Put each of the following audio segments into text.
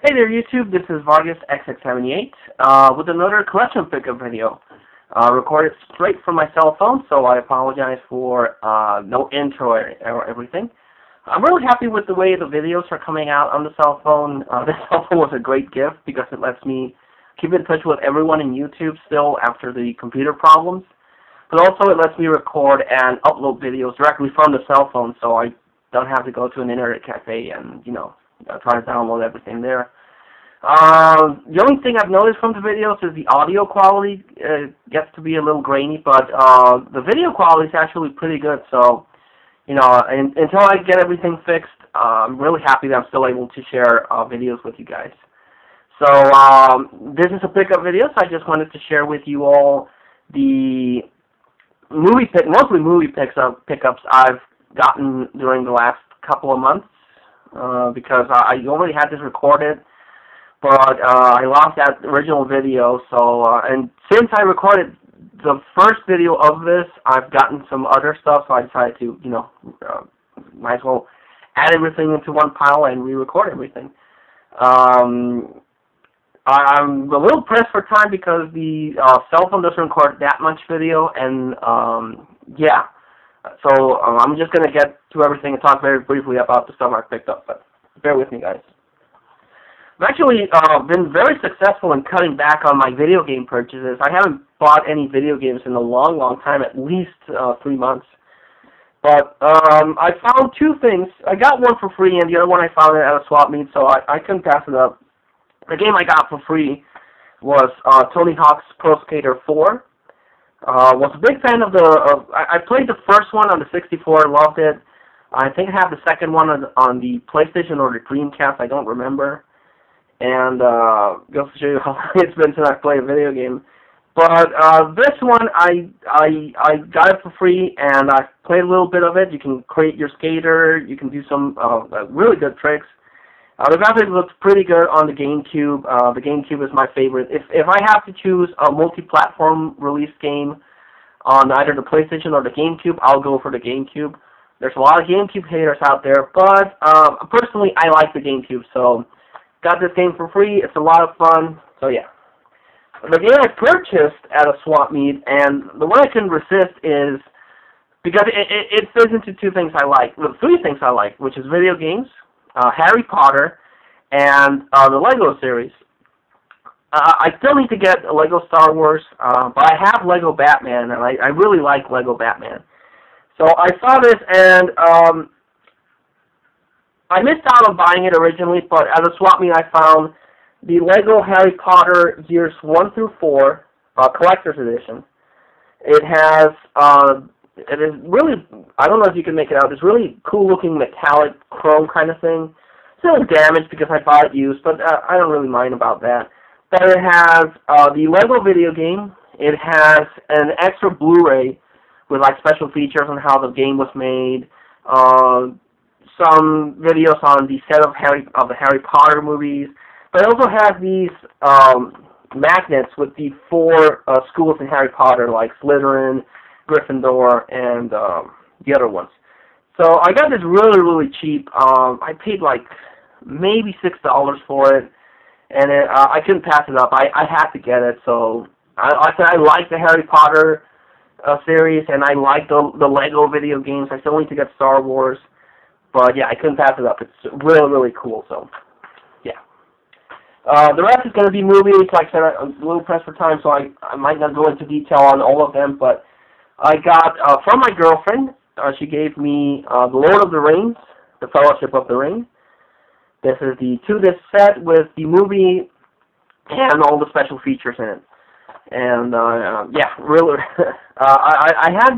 Hey there YouTube, this is Vargas XX78 with another collection pickup video recorded straight from my cell phone, so I apologize for no intro or everything. I'm really happy with the way the videos are coming out on the cell phone. This cell phone was a great gift because it lets me keep in touch with everyone in YouTube still after the computer problems, but also it lets me record and upload videos directly from the cell phone, so I don't have to go to an internet cafe and, try to download everything there. The only thing I've noticed from the videos is the audio quality gets to be a little grainy, but the video quality is actually pretty good. So, until I get everything fixed, I'm really happy that I'm still able to share videos with you guys. So, this is a pickup video, so I just wanted to share with you all the mostly movie pickups I've gotten during the last couple of months, because I already had this recorded, but I lost that original video. So and since I recorded the first video of this, I've gotten some other stuff, so I decided to, might as well add everything into one pile and re-record everything. I'm a little pressed for time because the cell phone doesn't record that much video, and yeah. So I'm just going to get to everything and talk very briefly about the stuff I picked up, but bear with me, guys. I've actually been very successful in cutting back on my video game purchases. I haven't bought any video games in a long, long time, at least 3 months. But I found two things. I got one for free, and the other one I found at a swap meet, so I couldn't pass it up. The game I got for free was Tony Hawk's Pro Skater 4. Was a big fan of the. I played the first one on the 64, loved it. I think I have the second one on the PlayStation or the Dreamcast. I don't remember. And goes to show you how long it's been since I played a video game. But this one, I got it for free, and I played a little bit of it. You can create your skater. You can do some really good tricks. The graphics looks pretty good on the GameCube. The GameCube is my favorite. If I have to choose a multi-platform release game on either the PlayStation or the GameCube, I'll go for the GameCube. There's a lot of GameCube haters out there, but personally, I like the GameCube, so got this game for free. It's a lot of fun, so yeah. The game I purchased at a swap meet, and the one I couldn't resist is, because it fits into two things I like, well, three things I like, which is video games, Harry Potter, and the Lego series. I still need to get a Lego Star Wars, but I have Lego Batman, and I really like Lego Batman. So I saw this, and I missed out on buying it originally, but at a swap meet I found the Lego Harry Potter Years 1 through 4 Collector's Edition. It has, it is really, I don't know if you can make it out, it's really cool looking metallic chrome kind of thing. It's a little damaged because I bought it used, but I don't really mind about that. But it has the Lego video game. It has an extra Blu-ray with like special features on how the game was made. Some videos on the set of the Harry Potter movies. But it also has these magnets with the 4 schools in Harry Potter, like Slytherin, Gryffindor, and the other ones. So I got this really, really cheap. I paid like maybe $6 for it, and I couldn't pass it up. I had to get it. So I said I like the Harry Potter series, and I like the Lego video games. I still need to get Star Wars, but yeah, I couldn't pass it up. It's really, really cool. So yeah. The rest is going to be movies. Like I said, I'm a little pressed for time, so I might not go into detail on all of them, but I got, from my girlfriend, she gave me The Lord of the Rings, The Fellowship of the Ring. This is the 2-disc set with the movie and all the special features in it. And, yeah, really, I had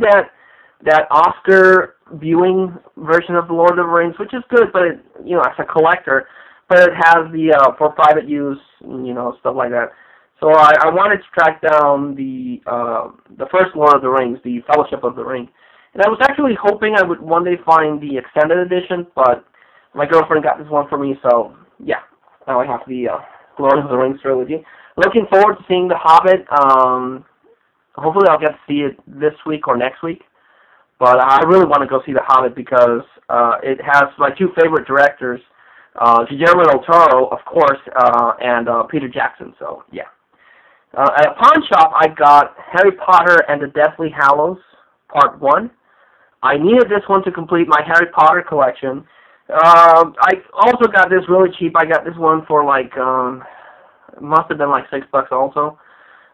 that Oscar viewing version of The Lord of the Rings, which is good, but, it, as a collector, but it has the, for private use, stuff like that. So I wanted to track down the first Lord of the Rings, the Fellowship of the Ring. And I was actually hoping I would one day find the extended edition, but my girlfriend got this one for me, so yeah. Now I have the Lord of the Rings trilogy. Looking forward to seeing The Hobbit. Hopefully I'll get to see it this week or next week. But I really want to go see The Hobbit because it has my two favorite directors, Guillermo del Toro, of course, and Peter Jackson. So yeah. At a pawn shop, I got Harry Potter and the Deathly Hallows Part 1. I needed this one to complete my Harry Potter collection. I also got this really cheap. I got this one for like, must have been like $6 also.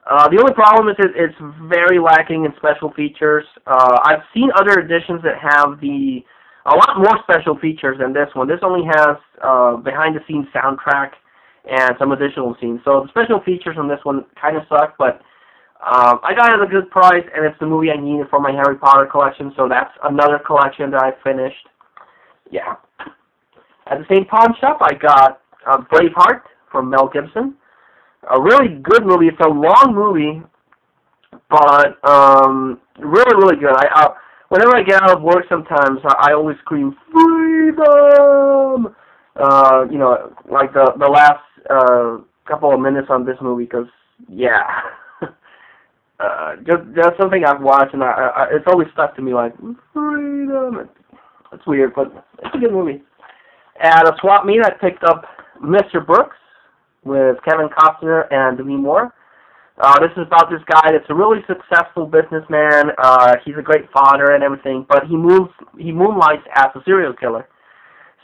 The only problem is it's very lacking in special features. I've seen other editions that have a lot more special features than this one. This only has behind-the-scenes soundtrack and some additional scenes. So the special features on this one kind of suck, but I got it at a good price, and it's the movie I needed for my Harry Potter collection, so that's another collection that I finished. Yeah. At the same pawn shop, I got Braveheart from Mel Gibson. A really good movie. It's a long movie, but really, really good. Whenever I get out of work sometimes, I always scream, freedom! You know, like the last couple of minutes on this movie, because, yeah. Just something I've watched, and it's always stuck to me, like, freedom. It's weird, but it's a good movie. At a swap meet, I picked up Mr. Brooks with Kevin Costner and Demi Moore. This is about this guy that's a really successful businessman. He's a great father and everything, but he moonlights as a serial killer.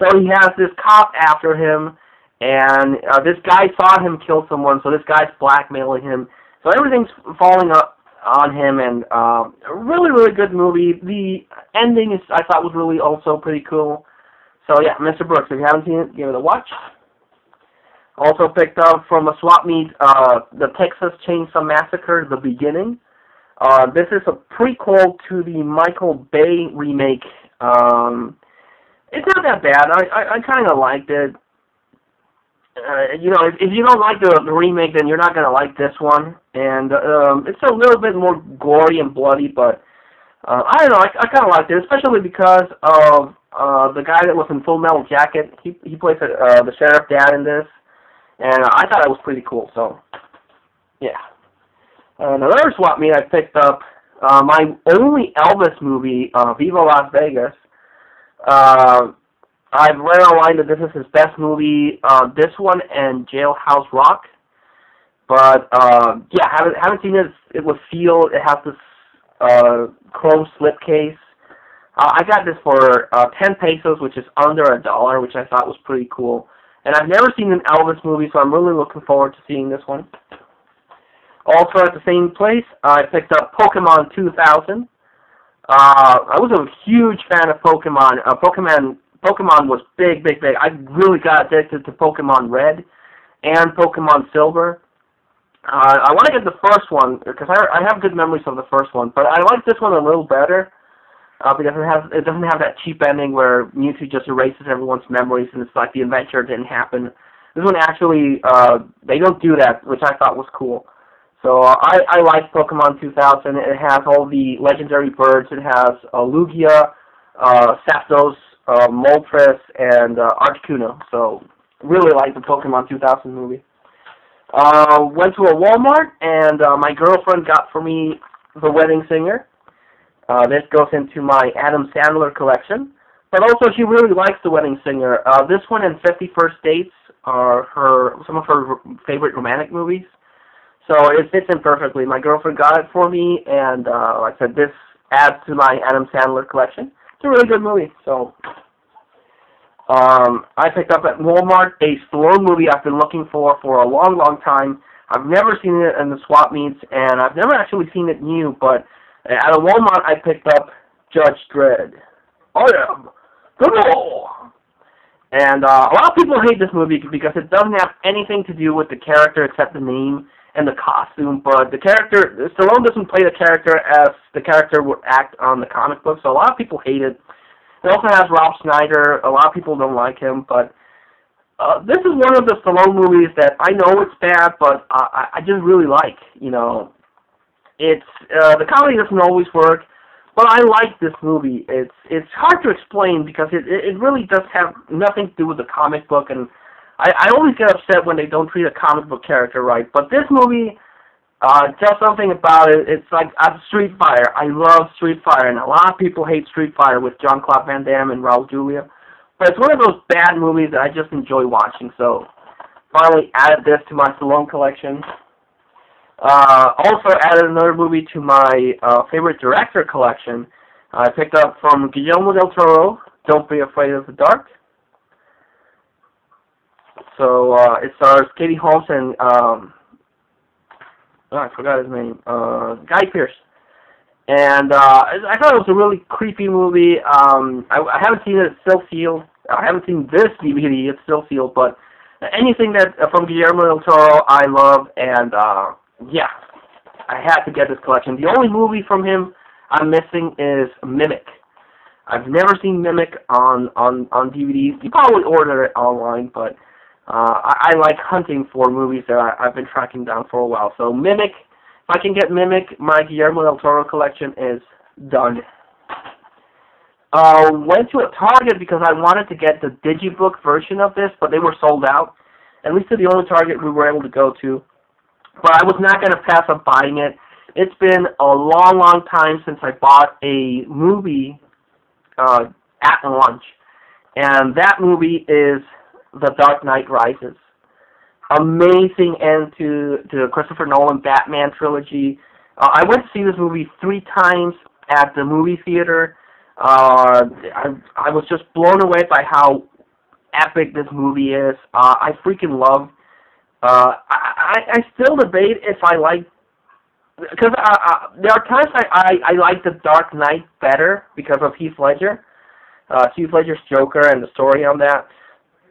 So he has this cop after him, and this guy saw him kill someone, so this guy's blackmailing him. So everything's falling up on him, and a really, really good movie. The ending I thought was really also pretty cool. So yeah, Mr. Brooks, if you haven't seen it, give it a watch. Also picked up from a swap meet, the Texas Chainsaw Massacre, The Beginning. This is a prequel to the Michael Bay remake. It's not that bad. I kind of liked it. You know, if you don't like the remake, then you're not going to like this one. And it's a little bit more gory and bloody, but I don't know, I kind of liked it, especially because of the guy that was in Full Metal Jacket. He plays the sheriff dad in this, and I thought it was pretty cool, so yeah. Another swap meet I picked up, my only Elvis movie, Viva Las Vegas. I've read online that this is his best movie, this one and Jailhouse Rock. But, yeah, haven't seen it. It was sealed. It has this chrome slipcase. I got this for 10 pesos, which is under $1, which I thought was pretty cool. And I've never seen an Elvis movie, so I'm really looking forward to seeing this one. Also at the same place, I picked up Pokemon 2000. I was a huge fan of Pokemon. Pokemon was big, big, big. I really got addicted to Pokemon Red and Pokemon Silver. I want to get the first one, because I have good memories of the first one, but I like this one a little better, because it doesn't have that cheap ending where Mewtwo just erases everyone's memories and it's like the adventure didn't happen. This one actually, they don't do that, which I thought was cool. So I like Pokemon 2000. It has all the legendary birds. It has Lugia, Zapdos, Moltres, and Articuno. So really like the Pokemon 2000 movie. Went to a Walmart, and my girlfriend got for me The Wedding Singer. This goes into my Adam Sandler collection. But also, she really likes The Wedding Singer. This one and 50 First Dates are some of her favorite romantic movies. So it fits in perfectly. My girlfriend got it for me, and like I said, this adds to my Adam Sandler collection. It's a really good movie. So I picked up at Walmart a Stallone movie I've been looking for a long, long time. I've never seen it in the swap meets, and I've never actually seen it new, but at a Walmart I picked up Judge Dredd. I am the law. And a lot of people hate this movie because it doesn't have anything to do with the character except the name and the costume, but the character, Stallone doesn't play the character as the character would act on the comic book, so a lot of people hate it. It also has Rob Schneider. A lot of people don't like him, but this is one of the Stallone movies that I know it's bad, but I just really like. You know, it's the comedy doesn't always work, but I like this movie. It's hard to explain because it really does have nothing to do with the comic book, and I always get upset when they don't treat a comic book character right. But this movie, just something about it, it's like Street Fighter. I love Street Fighter, and a lot of people hate Street Fighter with Jean-Claude Van Damme and Raul Julia. But it's one of those bad movies that I just enjoy watching, so finally added this to my Stallone collection. Also added another movie to my favorite director collection. I picked up from Guillermo del Toro, Don't Be Afraid of the Dark. So it stars Katie Holmes and I forgot his name, Guy Pearce. And I thought it was a really creepy movie. I haven't seen it; it's still sealed. I haven't seen this DVD; it's still sealed. But anything that from Guillermo del Toro, I love, and yeah, I had to get this collection. The only movie from him I'm missing is Mimic. I've never seen Mimic on DVDs. You probably order it online, but I like hunting for movies that I've been tracking down for a while. So Mimic, if I can get Mimic, my Guillermo del Toro collection is done. Went to a Target because I wanted to get the Digibook version of this, but they were sold out. At least to the only Target we were able to go to. But I was not going to pass up buying it. It's been a long, long time since I bought a movie at lunch. And that movie is The Dark Knight Rises. Amazing end to the Christopher Nolan Batman trilogy. I went to see this movie 3 times at the movie theater. I was just blown away by how epic this movie is. I freaking love. I still debate if I like, because there are times I like The Dark Knight better because of Heath Ledger, Heath Ledger's Joker and the story on that.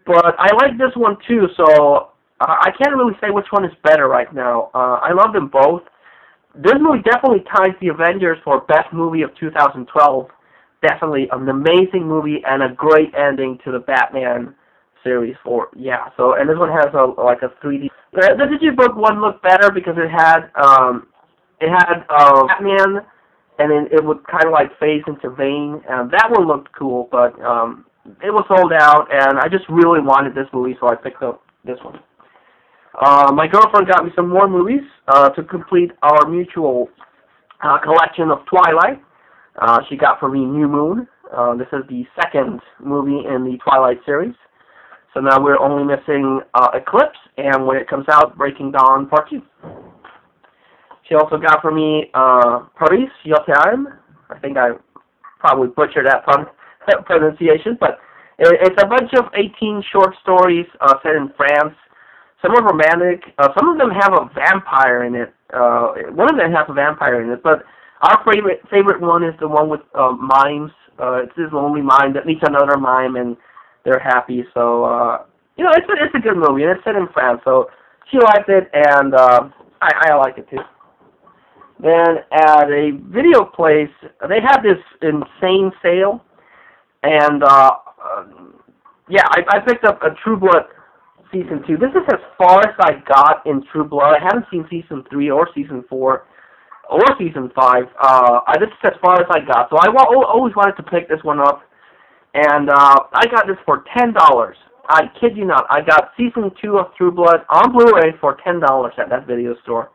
But I like this one too, so I can't really say which one is better right now. I love them both. This movie definitely ties the Avengers for best movie of 2012. Definitely an amazing movie and a great ending to the Batman series. So and this one has like a 3D. The Digibook one looked better because it had Batman, and then it would kind of like phase into Bane, and that one looked cool, but it was sold out, and I just really wanted this movie, so I picked up this one. My girlfriend got me some more movies to complete our mutual collection of Twilight. She got for me New Moon. This is the second movie in the Twilight series. So now we're only missing Eclipse, and when it comes out, Breaking Dawn Part 2. She also got for me Paris, Yotam. I think I probably butchered that pronunciation, but it's a bunch of 18 short stories set in France. Some are romantic. Some of them have a vampire in it. One of them has a vampire in it, but our favorite one is the one with mimes. It's this lonely mime that meets another mime, and they're happy. So, it's a good movie, and it's set in France. So she liked it, and I like it too. Then at a video place, they had this insane sale, and I picked up a True Blood Season 2. This is as far as I got in True Blood. I haven't seen Season 3 or Season 4 or Season 5. This is as far as I got. So I always wanted to pick this one up, and I got this for $10. I kid you not. I got Season 2 of True Blood on Blu-ray for $10 at that video store.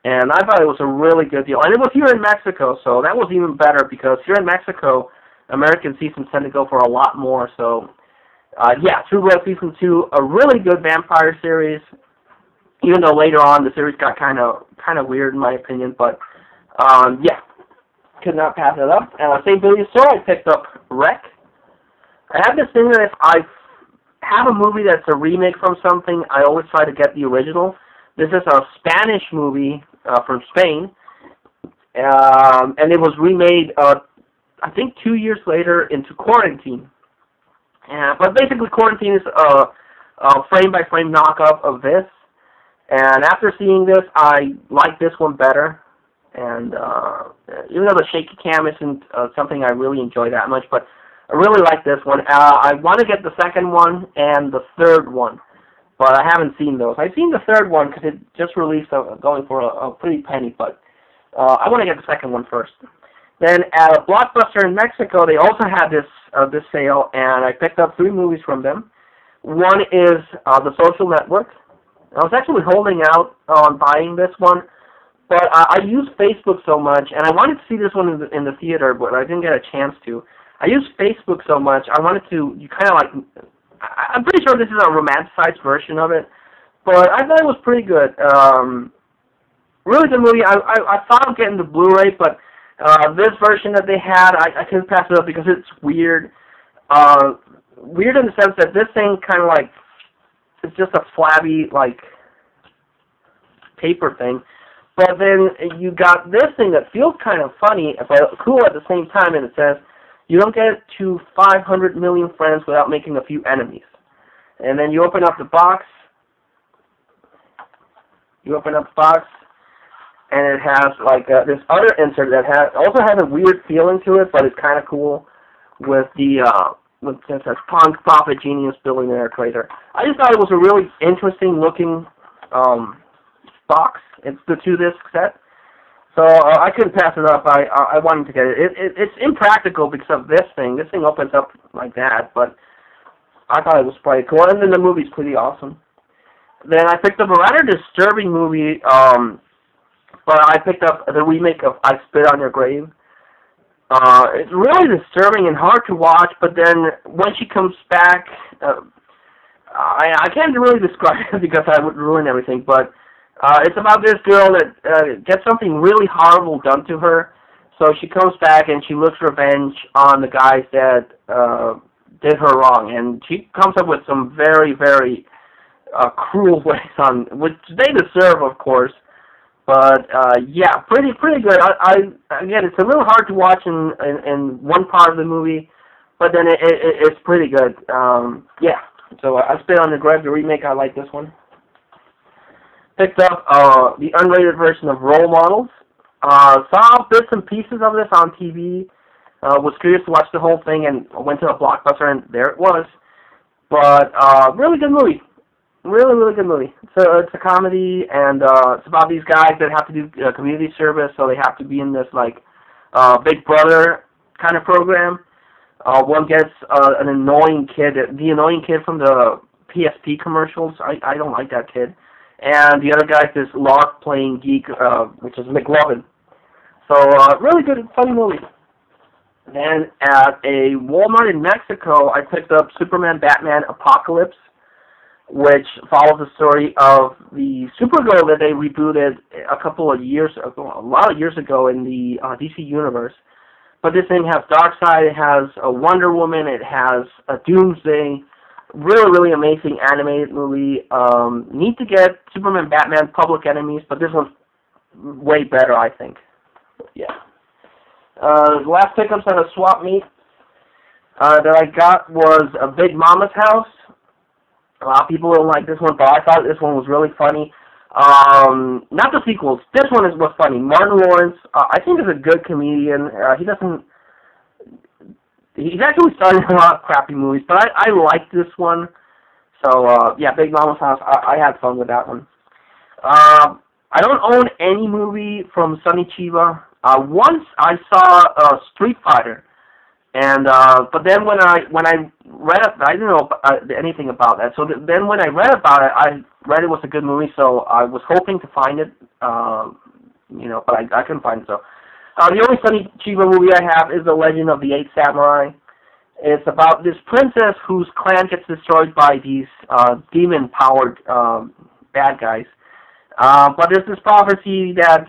And I thought it was a really good deal. And it was here in Mexico, so that was even better, because here in Mexico, American seasons tend to go for a lot more. So, True Blood Season 2, a really good vampire series, even though later on the series got kind of weird in my opinion. But, could not pass it up. Same video store, I picked up Wreck. I have this thing that if I have a movie that's a remake from something, I always try to get the original. This is a Spanish movie from Spain, and it was remade, I think 2 years later, into Quarantine. But basically, Quarantine is a frame-by-frame knockoff of this. And after seeing this, I like this one better. And even though the shaky cam isn't something I really enjoy that much, but I really like this one. I want to get the second one and the third one, but I haven't seen those. I've seen the third one because it just released, going for a pretty penny, but I want to get the second one first. Then at a Blockbuster in Mexico, they also had this sale, and I picked up 3 movies from them. One is The Social Network. I was actually holding out on buying this one, but I use Facebook so much, and I wanted to see this one in the theater, but I didn't get a chance to. I use Facebook so much, I wanted to, I'm pretty sure this is a romanticized version of it, but I thought it was pretty good. Really good movie. I thought of getting the Blu-ray, but this version that they had, I couldn't pass it up because it's weird. Weird in the sense that this thing kind of like, it's just a flabby, like, paper thing. But then you got this thing that feels kind of funny, but cool at the same time, and it says, you don't get to 500 million friends without making a few enemies. And then you open up the box, and it has like this other insert that also has a weird feeling to it, but it's kind of cool with the it says punk, profit, genius, billionaire, creator. I just thought it was a really interesting looking box. It's the 2-disc set, so I couldn't pass it up. I wanted to get it. It's impractical because of this thing. This thing opens up like that, but I thought it was pretty cool, and then the movie's pretty awesome. Then I picked up a rather disturbing movie, but I picked up the remake of I Spit on Your Grave. It's really disturbing and hard to watch, but then when she comes back, I can't really describe it because I would ruin everything, but it's about this girl that gets something really horrible done to her, so she comes back and she looks revenge on the guys that did her wrong, and she comes up with some very, very cruel ways on, which they deserve, of course. But yeah, pretty good. Again, it's a little hard to watch in one part of the movie, but then it's pretty good. Yeah. So I Spit on the Grave, the remake. I like this one. Picked up the unrated version of Role Models. Saw bits and pieces of this on TV. Was curious to watch the whole thing and went to a Blockbuster and there it was. But really good movie. Really good movie. So it's a comedy, and it's about these guys that have to do community service, so they have to be in this like Big Brother kind of program. One gets an annoying kid, the annoying kid from the PSP commercials. I don't like that kid. And the other guy's this LARP-playing geek, which is McLovin. So really good, funny movie. Then at a Walmart in Mexico, I picked up Superman Batman Apocalypse, which follows the story of the Supergirl that they rebooted a lot of years ago in the DC Universe. But this thing has Darkseid, it has a Wonder Woman, it has a Doomsday. Really amazing animated movie. Need to get Superman Batman Public Enemies, but this one's way better, I think. Yeah. The last pickups at a swap meet that I got was a Big Mama's House. A lot of people don't like this one, but I thought this one was really funny. Not the sequels. This one was funny. Martin Lawrence, I think, is a good comedian. He's actually starting a lot of crappy movies, but I like this one. So, yeah, Big Mama's House, I had fun with that one. I don't own any movie from Sonny Chiba. Once I saw Street Fighter. And but then when I read it, I didn't know anything about that. So then when I read about it, I read it was a good movie. So I was hoping to find it, but I couldn't find it. So the only Sonny Chiba movie I have is The Legend of the Eight Samurai. It's about this princess whose clan gets destroyed by these demon-powered bad guys. But there's this prophecy that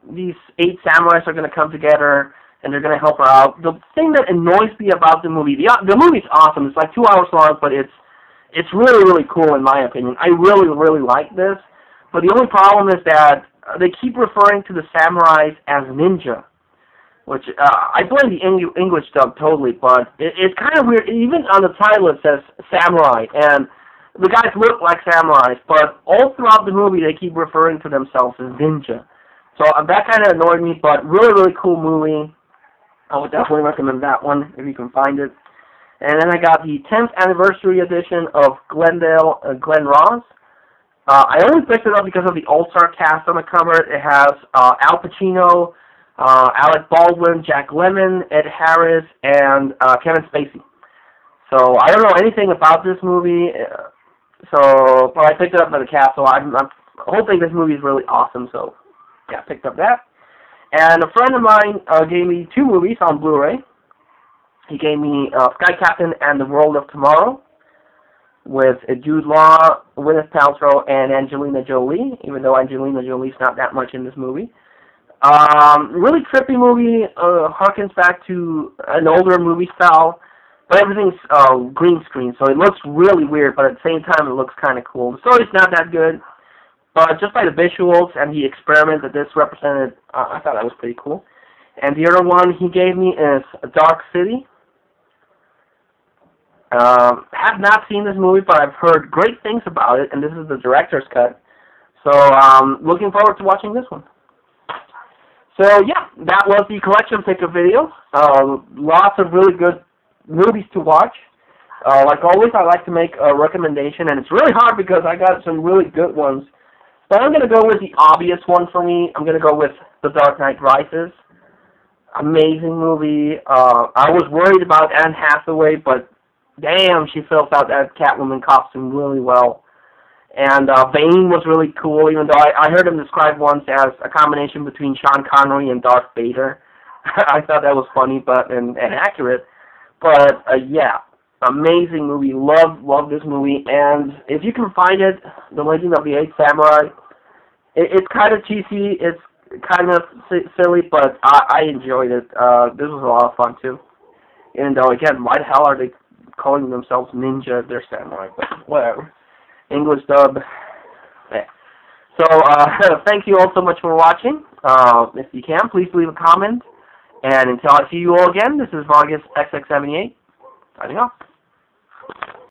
these 8 samurais are going to come together and they're going to help her out. The thing that annoys me about the movie, the movie's awesome. It's like 2 hours long, but it's really cool in my opinion. I really like this. But the only problem is that they keep referring to the samurais as ninja, which I blame the English dub totally, but it's kind of weird. Even on the title it says samurai, and the guys look like samurais, but all throughout the movie they keep referring to themselves as ninja. So that kind of annoyed me, but really cool movie. I would definitely recommend that one if you can find it. And then I got the 10th anniversary edition of Glen Ross. I only picked it up because of the all-star cast on the cover. It has Al Pacino, Alec Baldwin, Jack Lemmon, Ed Harris, and Kevin Spacey. So I don't know anything about this movie, but I picked it up by the cast, so I'm hoping this movie is really awesome. So yeah, I picked up that. And a friend of mine gave me 2 movies on Blu-ray. He gave me Sky Captain and the World of Tomorrow with Jude Law, Gwyneth Paltrow, and Angelina Jolie, even though Angelina Jolie's not that much in this movie. Really trippy movie, harkens back to an older movie style, but everything's green screen, so it looks really weird, but at the same time it looks kind of cool. The story's not that good, but just by the visuals and the experiment that this represented, I thought that was pretty cool. And the other one he gave me is Dark City. Have not seen this movie, but I've heard great things about it, and this is the director's cut. So, looking forward to watching this one. So, yeah, that was the collection pick of video. Lots of really good movies to watch. Like always, I like to make a recommendation, and it's really hard because I got some really good ones. But I'm going to go with the obvious one for me. I'm going to go with The Dark Knight Rises. Amazing movie. I was worried about Anne Hathaway, but damn, she fills out that Catwoman costume really well. And Bane was really cool, even though I heard him described once as a combination between Sean Connery and Darth Vader. I thought that was funny and accurate. But, yeah, amazing movie. Love this movie. And if you can find it, The Legend of the Eight Samurai, it's kind of cheesy. It's kind of silly, but I enjoyed it. This was a lot of fun, too. Even though, again, why the hell are they calling themselves ninja? They're samurai, but whatever. English dub. Yeah. So, thank you all so much for watching. If you can, please leave a comment. And until I see you all again, this is Vargas XX78, signing off.